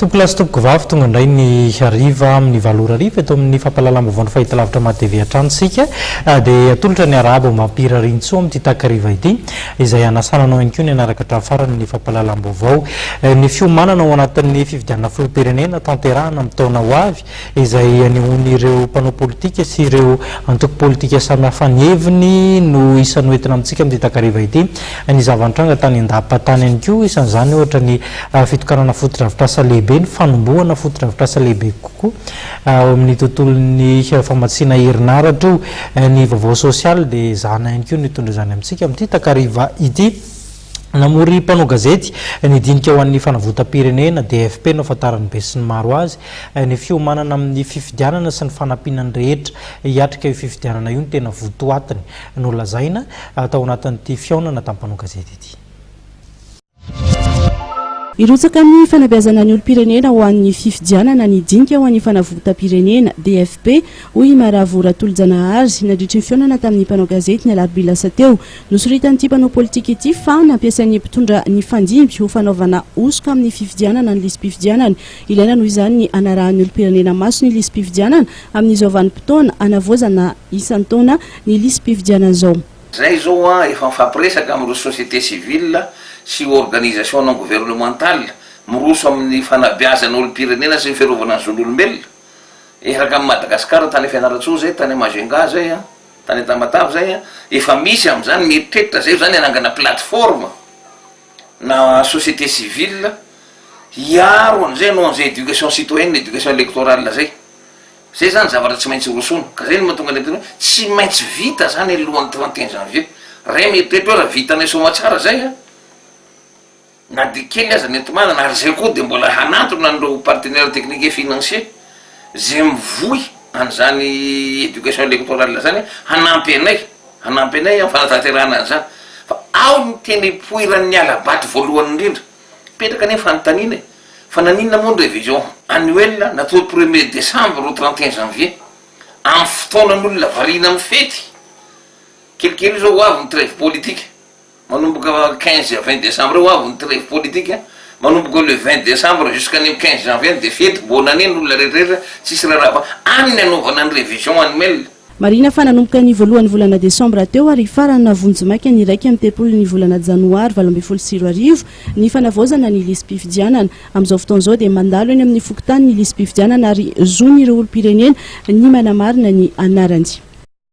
Topilasy topoko vavy tonga indray ny hariva amin'ny valora riva eto amin'ny fampahalalam-baovao ny fahitalavitra matevy atranosika dia atolotra ny arabo mampira rintsoa amin'ity takariva ity izay anasananao ihany koa ny anaraka hatrafarany ny fampahalalam-baovao ny fiomanana ao anatin'ny fifidianana filoham-pirenena tanterahana amin'ny taona ho avy izay anehon'ireo mpanao politika sy ireo antoko politika samihafa ny heviny no isany hoentina amintsika amin'ity takariva ity ny zava-nitranga tany an-dahatany ihany koa isan'izany ohatra ny fitokanana foto-drafitrasa lehibe ny fanombohana foto-drafitrasa lehibe kokoa amin'ny tontolon'ny famatsiana herinaratra ny vaovao sosialy dia zana ihany koa nitondra zany amintsika amin'ity takariva ity namory mpanao gazety nidinika ho an'ny fanavotam-pirenena DFP no afantarany be sy ny maro azy ny fiomanana amin'ny fifidianana sy ny fanampianany rehetra hiatrika io fifidianana io ny tena votoatiny no lazaina tao anatin'ity fiaonana tamin'ny mpanao gazety ity. Irotsaka ny fanabeazana ny olo-pirenena ho an'ny fifidianana ny dinika ho an'ny fanavotam-pirenena DFP hoy Maravo Ratolojanahary nandritra ny fiaonana tamin'ny mpanao gazety ny alarobia lasa teo nosoritan'ity mpanao politika ity fa nampiasain'ny mpitondra ny fandimby ho fanaovana osoka amin'ny fifidianana ny lisy-pifidianana ilaina noho izany ny anarahan'ny olo-pirenena maso ny lisy-pifidianana amin'izao vanim-potoana anavozana isan'ny taona ny lisy-pifidianana zao. Zay zao efa mifampiresaka amin'ireo société civile sy organisation non gouvernementale miroso amin'ny fanabeazana olo-pirenena sy ny fiarovana ny zon'olombelona eraka amin'ny Madagasikara tany Fianarantsoa zay tany Majunga zay tany Tamatave zay efa misy amin'izany mieritreritra zay zany anangana plateforme na société civile hiaro an'izay no an'izay éducation citoyenne éducation électorale zay zany zavatra tsy maintsy rosona ka zay no mahatonga ny tsy maintsy vita zany alohan'ny 31 janvier ray mieritreritra raha vitanay somatsara zay na dia kely aza nentomana na ary zay koa dia mbola hanatona an'ireo partenaire technique et financier zay mivoy an'izany éducation électorale zany hanampy anay amin'ny fanatanterahana an'izany fa ao ny teny poiran'ny alabaty voalohany indrindra petraka ane fanontaniana fa naninona moa ny révision annuelle natao 1er décembre au 31 janvier amin'ny fotoanan'olona variana amin'ny fety kelikely zao avy ny trêve politique manomboka 15 à 20 décembre ho avy ny trêve politique manomboka le 20 décembre jusqu'à 15 janvier de fety bona ane n'olona rehetrarehetra tsisy raha fa aminy anaovana ny révision annuelle. Marina fa nanomboka ny voalohany volana Desambra teo ary farany navonjomaika ny raiky amin'ny telopolo ny volana Janoary 2024 ny fanavozana ny lisy-pifidianana amin'izao fotoana izao dia mandalo eny amin'ny fokotany ny lisy-pifidianana ary zony ireo olo-pirenena ny manamarina ny anarany.